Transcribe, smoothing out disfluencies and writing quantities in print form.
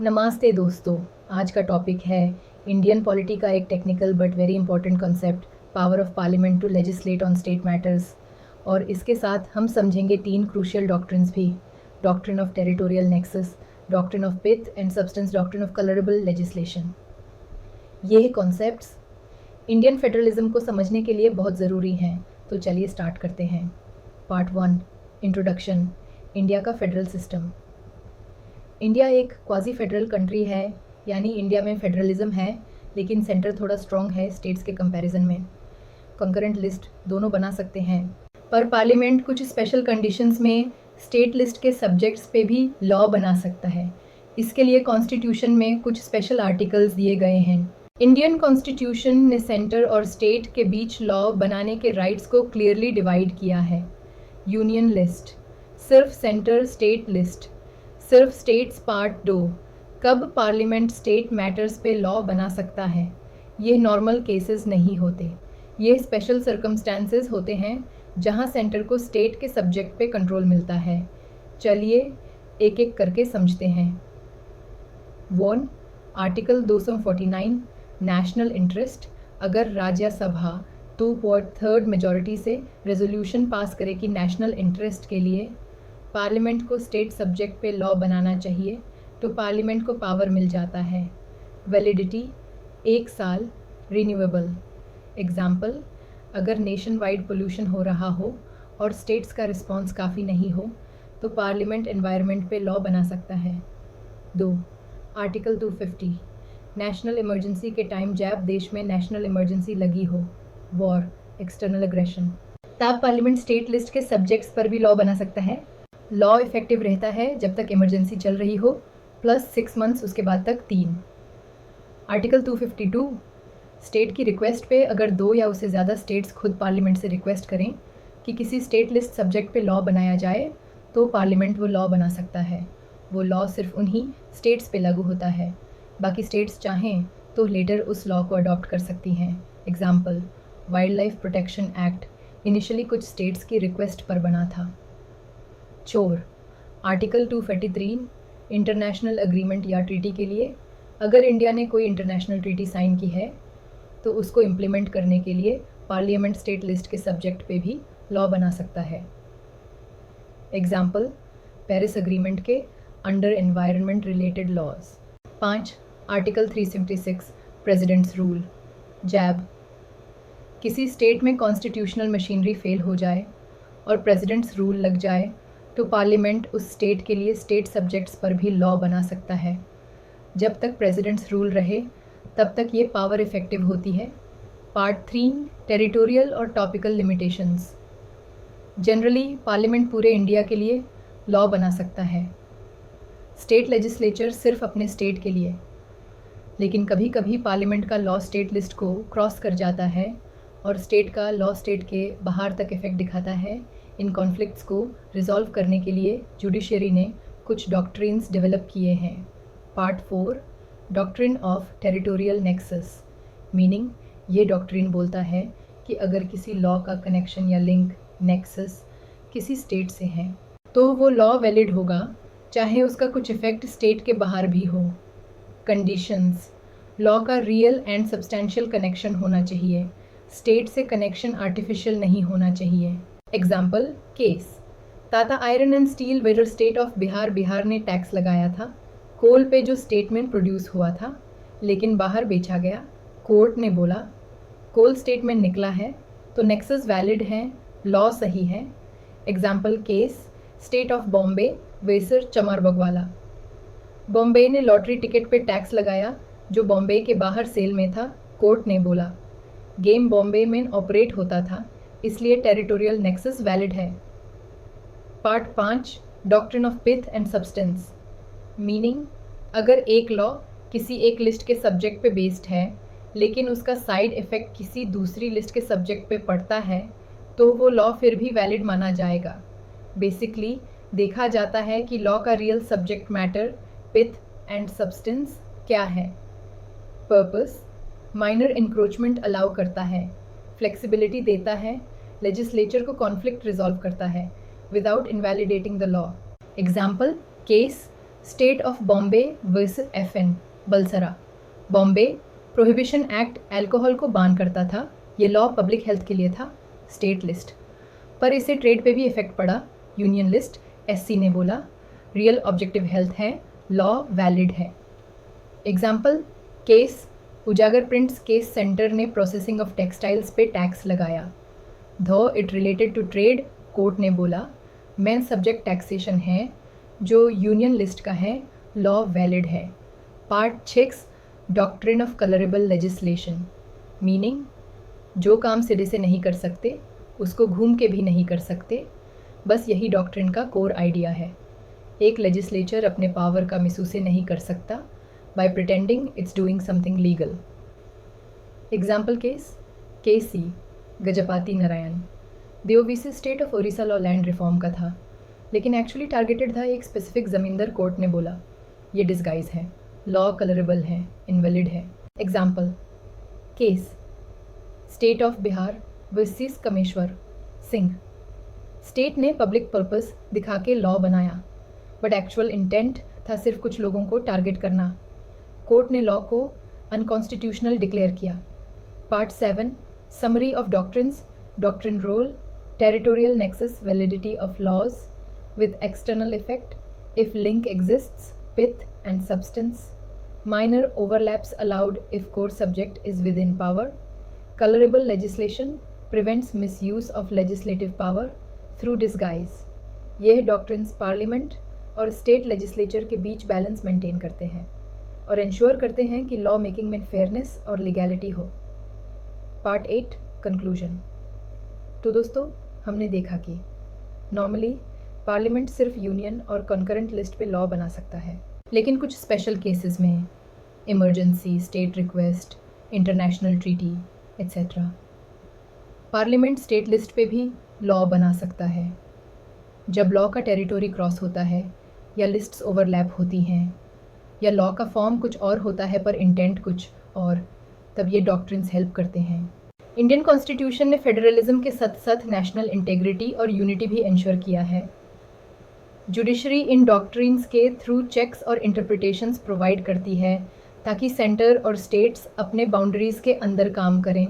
नमस्ते दोस्तों। आज का टॉपिक है इंडियन पॉलिटी का एक technical but very important concept, power of parliament to legislate on state matters. और इसके साथ हम समझेंगे 3 क्रूशियल डॉक्ट्रिन्स भी, doctrine of territorial nexus, doctrine of pith and substance, doctrine of colourable legislation. ये कॉन्सेप्ट्स इंडियन फेडरलिज्म को समझने के लिए बहुत ज़रूरी हैं। तो चलिए स्टार्ट करते हैं। पार्ट 1, इंट्रोडक्शन, इंडिया का फेडरल सिस्टम। इंडिया एक क्वाजी फेडरल कंट्री है, यानी इंडिया में फेडरलिज्म है लेकिन सेंटर थोड़ा स्ट्रॉन्ग है स्टेट्स के कंपैरिजन में। कंकरेंट लिस्ट दोनों बना सकते हैं, पर पार्लियामेंट कुछ स्पेशल कंडीशंस में स्टेट लिस्ट के सब्जेक्ट्स पे भी लॉ बना सकता है। इसके लिए कॉन्स्टिट्यूशन में कुछ स्पेशल आर्टिकल्स दिए गए हैं। इंडियन कॉन्स्टिट्यूशन ने सेंटर और स्टेट के बीच लॉ बनाने के राइट्स को क्लियरली डिवाइड किया है। यूनियन लिस्ट, सिर्फ सेंटर स्टेट लिस्ट, सिर्फ स्टेट्स पार्ट 2, कब पार्लियामेंट स्टेट मैटर्स पे लॉ बना सकता है। ये नॉर्मल केसेस नहीं होते, ये स्पेशल सर्कमस्टांसेस होते हैं जहां सेंटर को स्टेट के सब्जेक्ट पे कंट्रोल मिलता है। चलिए एक एक करके समझते हैं। 1. Article 249, national interest. अगर राज्यसभा 2/3 मेजॉरिटी से रेजोल्यूशन पास करे कि नेशनल इंटरेस्ट के लिए पार्लियामेंट को स्टेट सब्जेक्ट पे लॉ बनाना चाहिए तो पार्लियामेंट को पावर मिल जाता है। वैलिडिटी 1 साल, रिन्यूएबल। एग्जाम्पल, अगर नेशन वाइड पोल्यूशन हो रहा हो और स्टेट्स का रिस्पांस काफ़ी नहीं हो तो पार्लियामेंट एनवायरनमेंट पे लॉ बना सकता है। 2. आर्टिकल 250, नेशनल इमरजेंसी के टाइम जब देश में नेशनल इमरजेंसी लगी हो, वॉर, एक्सटर्नल एग्रेशन, तब पार्लियामेंट स्टेट लिस्ट के सब्जेक्ट्स पर भी लॉ बना सकता है। लॉ इफेक्टिव रहता है जब तक इमरजेंसी चल रही हो, प्लस 6 मंथ्स उसके बाद तक 3। आर्टिकल 252, स्टेट की रिक्वेस्ट पे अगर 2 या उससे ज़्यादा स्टेट्स खुद पार्लियामेंट से रिक्वेस्ट करें कि किसी स्टेट लिस्ट सब्जेक्ट पे लॉ बनाया जाए तो पार्लियामेंट वो लॉ बना सकता है। वो लॉ सिर्फ उन्हीं स्टेट्स पे लागू होता है, बाकी स्टेट्स चाहें तो लेटर उस लॉ को अडॉप्ट कर सकती हैं। Example, wild life protection act initially कुछ स्टेट्स की रिक्वेस्ट पर बना था। चोर, आर्टिकल 243, इंटरनेशनल एग्रीमेंट या ट्रीटी के लिए अगर इंडिया ने कोई इंटरनेशनल ट्रीटी साइन की है तो उसको इम्प्लीमेंट करने के लिए पार्लियामेंट स्टेट लिस्ट के सब्जेक्ट पे भी लॉ बना सकता है। एग्जाम्पल, पेरिस एग्रीमेंट के under environment related laws. 5. Article 376, president's rule. जैब, किसी स्टेट में कॉन्स्टिट्यूशनल मशीनरी फेल हो जाए और प्रेसिडेंट्स रूल लग जाए तो पार्लियामेंट उस स्टेट के लिए स्टेट सब्जेक्ट्स पर भी लॉ बना सकता है। जब तक प्रेसिडेंट्स रूल रहे तब तक ये पावर इफ़ेक्टिव होती है। पार्ट 3, टेरिटोरियल और टॉपिकल लिमिटेशंस। जनरली पार्लियामेंट पूरे इंडिया के लिए लॉ बना सकता है, स्टेट लेजिस्लेचर सिर्फ अपने स्टेट के लिए, लेकिन कभी कभी पार्लियामेंट का लॉ स्टेट लिस्ट को क्रॉस कर जाता है और स्टेट का लॉ स्टेट के बाहर तक इफ़ेक्ट दिखाता है। इन कॉन्फ्लिक्ट्स को रिजॉल्व करने के लिए जुडिशरी ने कुछ डॉक्ट्रिन्स डेवलप किए हैं। Part 4, doctrine of territorial nexus, meaning ये डॉक्ट्रिन बोलता है कि अगर किसी लॉ का कनेक्शन या लिंक, नेक्सस, किसी स्टेट से है तो वो लॉ वैलिड होगा चाहे उसका कुछ इफ़ेक्ट स्टेट के बाहर भी हो। कंडीशंस, लॉ का रियल एंड सब्सटेंशियल कनेक्शन होना चाहिए, स्टेट से कनेक्शन आर्टिफिशियल नहीं होना चाहिए। Example, case, Tata iron and steel where state of Bihar ने टैक्स लगाया था कोल पे जो स्टेट में प्रोड्यूस हुआ था लेकिन बाहर बेचा गया। कोर्ट ने बोला कोल स्टेट में निकला है तो नेक्सस वैलिड है, लॉ सही है। Example case, state of Bombay वेसर चमार बगवाला। बॉम्बे ने लॉटरी टिकट पे टैक्स लगाया जो बॉम्बे के बाहर सेल में था। कोर्ट ने बोला गेम बॉम्बे में ऑपरेट होता था इसलिए टेरिटोरियल नेक्सस वैलिड है। Part 5, doctrine of pith and substance, meaning अगर एक लॉ किसी एक लिस्ट के सब्जेक्ट पे बेस्ड है लेकिन उसका साइड इफ़ेक्ट किसी दूसरी लिस्ट के सब्जेक्ट पे पड़ता है तो वो लॉ फिर भी वैलिड माना जाएगा। बेसिकली देखा जाता है कि लॉ का real subject matter, pith and substance क्या है। पर्पस, माइनर इंक्रोचमेंट अलाउ करता है, फ्लेक्सिबिलिटी देता है, लेजिस्लेचर को कॉन्फ्लिक्ट रिजॉल्व करता है without invalidating the law. Example, case, state of Bombay versus FN Balsara. Bombay prohibition act alcohol को बैन करता था, ये लॉ पब्लिक हेल्थ के लिए था। स्टेट लिस्ट, पर इससे ट्रेड पे भी इफेक्ट पड़ा। यूनियन लिस्ट, SC ने बोला रियल ऑब्जेक्टिव हेल्थ है, लॉ वैलिड है। Example case, Ujagar prints case centre ने प्रोसेसिंग ऑफ टेक्सटाइल्स पे टैक्स लगाया। Though it related to trade, court ने बोला मेन सब्जेक्ट टैक्सेशन है जो यूनियन लिस्ट का है, लॉ वैलिड है। Part 6 doctrine of colourable legislation, meaning जो काम सिरे से नहीं कर सकते उसको घूम के भी नहीं कर सकते, बस यही डॉक्ट्रिन का कोर आइडिया है। एक लेजिस्लेचर अपने पावर का मिसयूज़ नहीं कर सकता by pretending it's doing something legal. Example case KC Gajapati Narayan, देओवीसी state of Orissa law land reform का था, लेकिन एक्चुअली टारगेटेड था एक स्पेसिफिक ज़मींदार। कोर्ट ने बोला ये डिस्गाइज है, लॉ कलरेबल है, इनवैलिड है। Example case state of Bihar versus Kameshwar Singh. State ने पब्लिक पर्पस दिखा के लॉ बनाया, बट एक्चुअल इंटेंट था सिर्फ कुछ लोगों को टारगेट करना। कोर्ट ने लॉ को अनकॉन्स्टिट्यूशनल डिक्लेयर किया। Part 7 summary of doctrines, doctrine role, territorial nexus, validity of laws with external effect if link exists, pith and substance, minor overlaps allowed if core subject is within power, colorable legislation prevents misuse of legislative power through disguise। यह doctrines parliament और state legislature के बीच balance maintain करते हैं और ensure करते हैं कि law making में फेयरनेस और लीगैलिटी हो। Part 8 conclusion. तो दोस्तों हमने देखा कि नॉर्मली पार्लियामेंट सिर्फ यूनियन और कंकरेंट लिस्ट पे लॉ बना सकता है, लेकिन कुछ स्पेशल केसेस में emergency, state request, international treaty etcetera, parliament state list पे भी लॉ बना सकता है। जब लॉ का टेरिटोरी क्रॉस होता है या लिस्ट्स ओवरलैप होती हैं या लॉ का फॉर्म कुछ और होता है पर इंटेंट कुछ और, तब ये डॉक्ट्रिन्स हेल्प करते हैं। इंडियन कॉन्स्टिट्यूशन ने फेडरलिज्म के साथ साथ नेशनल इंटेग्रिटी और यूनिटी भी इंश्योर किया है। जुडिशरी इन डॉक्ट्रिन्स के थ्रू चेक्स और इंटरप्रिटेशंस प्रोवाइड करती है ताकि सेंटर और स्टेट्स अपने बाउंड्रीज़ के अंदर काम करें